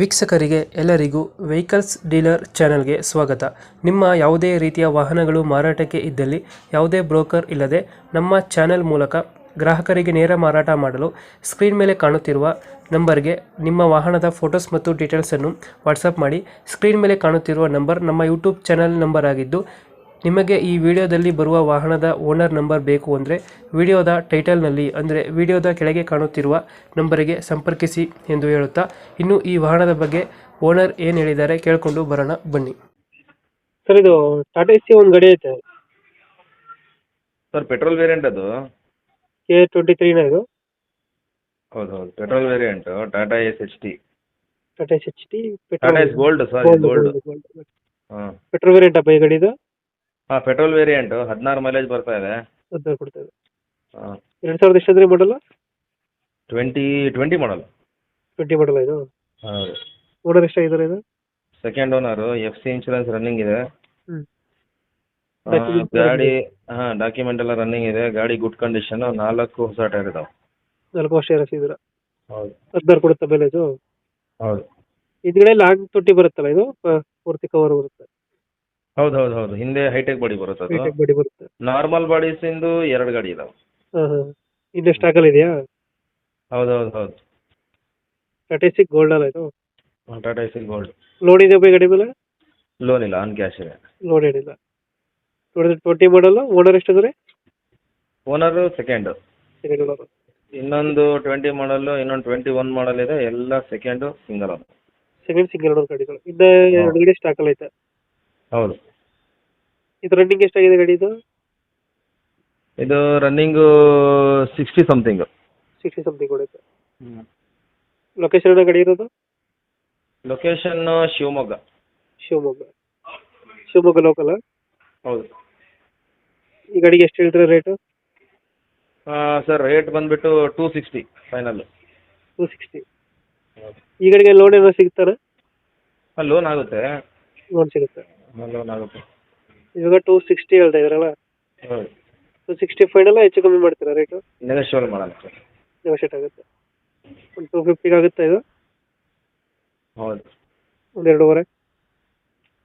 ವೀಕ್ಷಕರಿಗೆ ಎಲ್ಲರಿಗೂ vehicles dealer ಚಾನೆಲ್ಗೆ ಸ್ವಾಗತ. ನಿಮ್ಮ ಯಾವುದೇ ರೀತಿಯ ವಾಹನಗಳು ಮಾರಾಟಕ್ಕೆ ಇದ್ದಲ್ಲಿ ಯಾವುದೇ ಬ್ರೋಕರ್ ಇಲ್ಲದೆ ನಮ್ಮ ಚಾನೆಲ್ ಮೂಲಕ ಗ್ರಾಹಕರಿಗೆ ನೇರ ಮಾರಾಟ ಮಾಡಲು ಸ್ಕ್ರೀನ್ ಮೇಲೆ ಕಾಣುತ್ತಿರುವ ನಂಬರ್ಗೆ ನಿಮ್ಮ ವಾಹನದ ಫೋಟೋಸ್ ಮತ್ತು ಡೀಟೇಲ್ಸನ್ನು ವಾಟ್ಸಪ್ ಮಾಡಿ. ಸ್ಕ್ರೀನ್ ಮೇಲೆ ಕಾಣುತ್ತಿರುವ ನಂಬರ್ ನಮ್ಮ ಯೂಟ್ಯೂಬ್ ಚಾನೆಲ್ ನಂಬರ್ ಆಗಿದ್ದು, ನಿಮಗೆ ಈ ವಿಡಿಯೋದಲ್ಲಿ ಬರುವ ವಾಹನದ ಓನರ್ ನಂಬರ್ ಬೇಕು ಅಂದರೆ ವಿಡಿಯೋದ ಟೈಟಲ್ನಲ್ಲಿ ಅಂದರೆ ವಿಡಿಯೋದ ಕೆಳಗೆ ಕಾಣುತ್ತಿರುವ ನಂಬರಿಗೆ ಸಂಪರ್ಕಿಸಿ ಎಂದು ಹೇಳುತ್ತಾ, ಇನ್ನು ಈ ವಾಹನದ ಬಗ್ಗೆ ಓನರ್ ಏನು ಹೇಳಿದ್ದಾರೆ ಕೇಳಿಕೊಂಡು ಬರೋಣ ಬನ್ನಿ. ಸರ್, ಇದು ಟಾಟಾ ಎಸಿ ಒಂದು ಗಾಡಿ ಐತೆ ಸರ್, ಪೆಟ್ರೋಲ್ ವೇರಿಯಂಟ್ ಅದು. K23 ಇದು. ಹೌದು, petrol variant Tata S H T. Tata S H T Tata S gold sir, gold. ಹಾಂ, ಪೆಟ್ರೋಲ್ ವೇರಿಯಂಟ್ ಅಪ್ಪ ಈ ಗಾಡಿದು. ಹಾಂ, ಪೆಟ್ರೋಲ್ ವೇರಿಯಂಟ್ 16 ಮೈಲೇಜ್ ಬರ್ತಾ ಇದೆ. ಹದಿನಾರು ಕೊಡ್ತಾ ಇದೆ. ಹಾಂ, 2000 ಎಷ್ಟು ಅಂದ್ರೆ ಮಾಡಲ್ಲ? 20 ಮಾಡಲ್. 20 ಮಾಡಲ್ಲ ಇದು. ಹೌದು. ಓನರ್ ಎಷ್ಟಾಗಿದ್ದಾರೆ ಇದು? Second owner. F C insurance running ಇದೆ. ಹ್ಮ್. ಗಾಡಿ ಡಾಕ್ಯುಮೆಂಟ್ ಎಲ್ಲ ರನ್ನಿಂಗ್ ಇದೆ. ಗಾಡಿ ಗುಡ್ ಕಂಡೀಷನ್. 4 ಹೊಸ ಟೈರ್ ಇದಾವೆ. 4 ವರ್ಷ ಇರಸಿದ್ರ. ಹೌದು. 16 ಕೊಡುತ್ತಾ ಮೈಲೇಜು? ಹೌದು. ಇದ್ಗಡೆ ಲಾಂಗ್ ತೊಟ್ಟಿ ಬರುತ್ತಲ್ಲ, ಇದು ಪೂರ್ತಿ ಕವರ್ ಬರುತ್ತೆ. ಹೌದು ಹೌದು ಹೌದು ಹಿಂದೆ ಹೈಟೆಕ್ ಬಾಡಿ ಬರುತ್ತೆ ಅದು. ಹೈಟೆಕ್ ಬಾಡಿ ಬರುತ್ತೆ. ನಾರ್ಮಲ್ ಬಾಡೀಸ್ ಇಂದು 2 ಗಾಡಿ ಇದಾವೆ. ಹಾಂ ಹಾಂ. ಇನ್ನೂ ಸ್ಟಾಕಲ್ಲಿ ಇದೆಯಾ? ಹೌದು ಹೌದು ಹೌದು. ಟಾಟಾ ಎಸಿ ಗೋಲ್ಡ್ ಅಲ್ಲ ಇದು? Tata S gold. ಲೋನ್ ಇದೆ ಬೈ ಗಾಡಿ ಮೇಲೆ? ಲೋನ್ ಇಲ್ಲ, ಆನ್ ಕ್ಯಾಶ್ ಇದೆ. ಲೋನ್ ಏನಿಲ್ಲ. 2020 ಮಾಡಲ್ಲ. ಓನರ್ ಎಷ್ಟಿದ್ದಾರೆ? Owner second. Second owner. ಇನ್ನೊಂದು 20 ಮಾಡಲ್, ಇನ್ನೊಂದು 21 ಮಾಡಲ್ ಇದೆ. ಎಲ್ಲ second single owner. Second single owner ಗಾಡಿಗಳು. ಇನ್ನು 2 ಗಾಡಿ ಸ್ಟಾಕಲ್ಲಿ ಐತೆ. ಹೌದು. ಇದು ರನ್ನಿಂಗ್ ಎಷ್ಟಾಗಿದೆ ಗಾಡಿ ಇದು? ಇದು ರನ್ನಿಂಗು 60 ಸಮಥಿಂಗ್. 60 ಸಮಥಿಂಗ್ ಹೊಡೆಯುತ್ತೆ. ಲೊಕೇಶನ್ ಏನೋ ಗಾಡಿ ಇರೋದು? ಲೊಕೇಶನ್ ಶಿವಮೊಗ್ಗ. ಶಿವಮೊಗ್ಗ. ಶಿವಮೊಗ್ಗ ಲೋಕಲ್? ಹೌದು. ಈ ಗಾಡಿಗೆ ಎಷ್ಟು ಹೇಳ್ತೀರಾ ರೇಟು? ಸರ್, ರೇಟ್ ಬಂದುಬಿಟ್ಟು 260 ಫೈನಲ್ಲು. 260. ಈ ಗಾಡಿಗೆ ಲೋನ್ ಏನೋ ಸಿಗ್ತಾರಾ? ಲೋನ್ ಆಗುತ್ತೆ. ಲೋನ್ ಸಿಗುತ್ತೆ. ಲೋನ್ ಆಗುತ್ತೆ. ಇವಾಗ 260 ಹೇಳ್ತಾ ಇದ್ರಲ್ಲ? ಹೌದು. 260 ಫೈನಲ್, ಹೆಚ್ಚು ಕಮ್ಮಿ ಮಾಡ್ತೀರಾ ರೇಟು? ನೆಗೋಷಿಯಬಲ್ ಮಾಡೋಣ ಸರ್. ನೆಗೋಷಿಯೇಟ್ ಆಗುತ್ತೆ. ಒಂದು 250 ಆಗುತ್ತಾ ಇದು? ಹೌದು. ಒಂದು 2.5?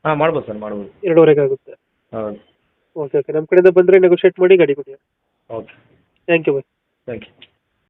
ಹಾಂ, ಮಾಡ್ಬೋದು ಸರ್, ಮಾಡ್ಬೋದು. 2.5 ಆಗುತ್ತೆ. ಹೌದು. Okay okay. ನಮ್ಮ ಕಡೆಯಿಂದ ಬಂದರೆ ನೆಗೋಷಿಯೇಟ್ ಮಾಡಿ ಗಾಡಿ ಕೊಡಿ. Okay. Thank you bye. Thank you.